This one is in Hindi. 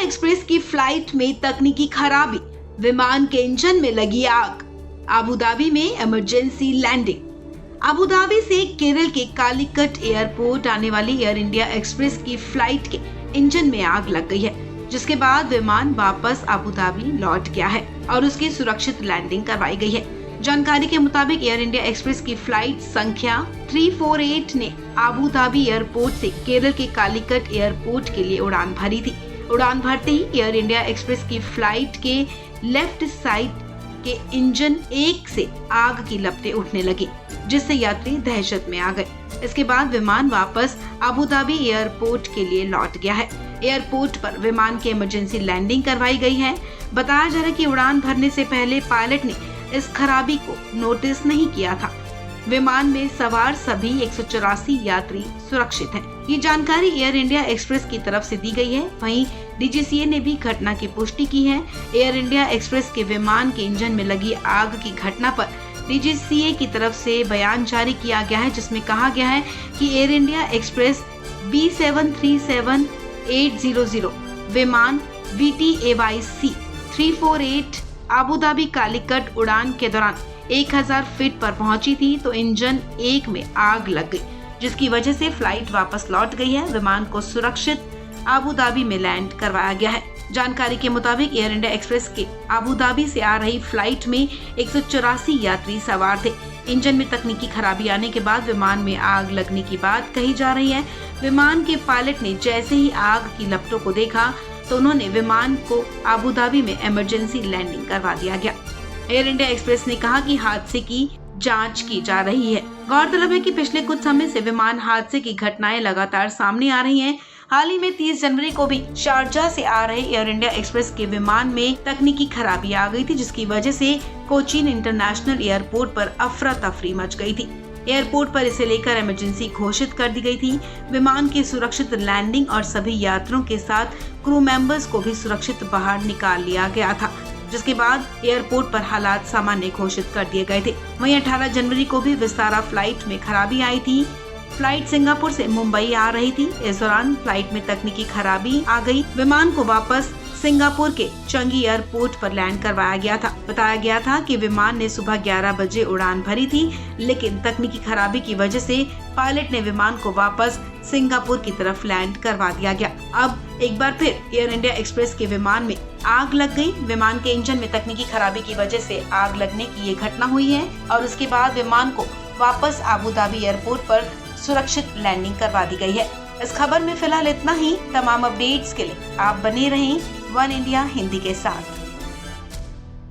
एक्सप्रेस की फ्लाइट में तकनीकी खराबी, विमान के इंजन में लगी आग। अबू धाबी में इमरजेंसी लैंडिंग। अबू धाबी से केरल के कालीकट एयरपोर्ट आने वाली एयर इंडिया एक्सप्रेस की फ्लाइट के इंजन में आग लग गई है, जिसके बाद विमान वापस अबू धाबी लौट गया है और उसकी सुरक्षित लैंडिंग करवाई गई है। जानकारी के मुताबिक एयर इंडिया एक्सप्रेस की फ्लाइट संख्या 348 ने अबू धाबी एयरपोर्ट से केरल के कालीकट एयरपोर्ट के लिए उड़ान भरी थी। उड़ान भरते ही एयर इंडिया एक्सप्रेस की फ्लाइट के लेफ्ट साइड के इंजन एक से आग की लपटें उठने लगी, जिससे यात्री दहशत में आ गए। इसके बाद विमान वापस अबू धाबी एयरपोर्ट के लिए लौट गया है। एयरपोर्ट पर विमान की इमरजेंसी लैंडिंग करवाई गई है। बताया जा रहा है कि उड़ान भरने से पहले पायलट ने इस खराबी को नोटिस नहीं किया था। विमान में सवार सभी 184 यात्री सुरक्षित हैं। ये जानकारी एयर इंडिया एक्सप्रेस की तरफ से दी गई है। वहीं DGCA ने भी घटना की पुष्टि की है। एयर इंडिया एक्सप्रेस के विमान के इंजन में लगी आग की घटना पर DGCA की तरफ से बयान जारी किया गया है, जिसमें कहा गया है कि एयर इंडिया एक्सप्रेस B737800 विमान VTAYC 348 अबू धाबी कालीकट उड़ान के दौरान 1000 फीट पर पहुंची थी तो इंजन एक में आग लग गई, जिसकी वजह से फ्लाइट वापस लौट गई है। विमान को सुरक्षित अबू धाबी में लैंड करवाया गया है। जानकारी के मुताबिक एयर इंडिया एक्सप्रेस के अबू धाबी से आ रही फ्लाइट में 184 यात्री सवार थे। इंजन में तकनीकी खराबी आने के बाद विमान में आग लगने की बात कही जा रही है। विमान के पायलट ने जैसे ही आग की लपटों को देखा तो उन्होंने विमान को अबू धाबी में इमरजेंसी लैंडिंग करवा दिया गया। एयर इंडिया एक्सप्रेस ने कहा कि हादसे की जांच की जा रही है। गौरतलब है कि पिछले कुछ समय से विमान हादसे की घटनाएं लगातार सामने आ रही हैं। हाल ही में 30 जनवरी को भी शारजाह से आ रहे एयर इंडिया एक्सप्रेस के विमान में तकनीकी खराबी आ गई थी, जिसकी वजह से कोचीन इंटरनेशनल एयरपोर्ट पर अफरा तफरी मच गई थी। एयरपोर्ट पर इसे लेकर इमरजेंसी घोषित कर दी गई थी। विमान की सुरक्षित लैंडिंग और सभी यात्रियों के साथ क्रू मेंबर्स को भी सुरक्षित बाहर निकाल लिया गया था, जिसके बाद एयरपोर्ट पर हालात सामान्य घोषित कर दिए गए थे। वहीं 18 जनवरी को भी विस्तारा फ्लाइट में खराबी आई थी। फ्लाइट सिंगापुर से मुंबई आ रही थी। इस दौरान फ्लाइट में तकनीकी खराबी आ गई। विमान को वापस सिंगापुर के चंगी एयरपोर्ट पर लैंड करवाया गया था। बताया गया था कि विमान ने सुबह 11 बजे उड़ान भरी थी, लेकिन तकनीकी खराबी की वजह से पायलट ने विमान को वापस सिंगापुर की तरफ लैंड करवा दिया गया। अब एक बार फिर एयर इंडिया एक्सप्रेस के विमान में आग लग गई। विमान के इंजन में तकनीकी खराबी की वजह से आग लगने की ये घटना हुई है और उसके बाद विमान को वापस अबू धाबी एयरपोर्ट पर सुरक्षित लैंडिंग करवा दी गई है। इस खबर में फिलहाल इतना ही। तमाम अपडेट्स के लिए आप बने रहें वन इंडिया हिंदी के साथ।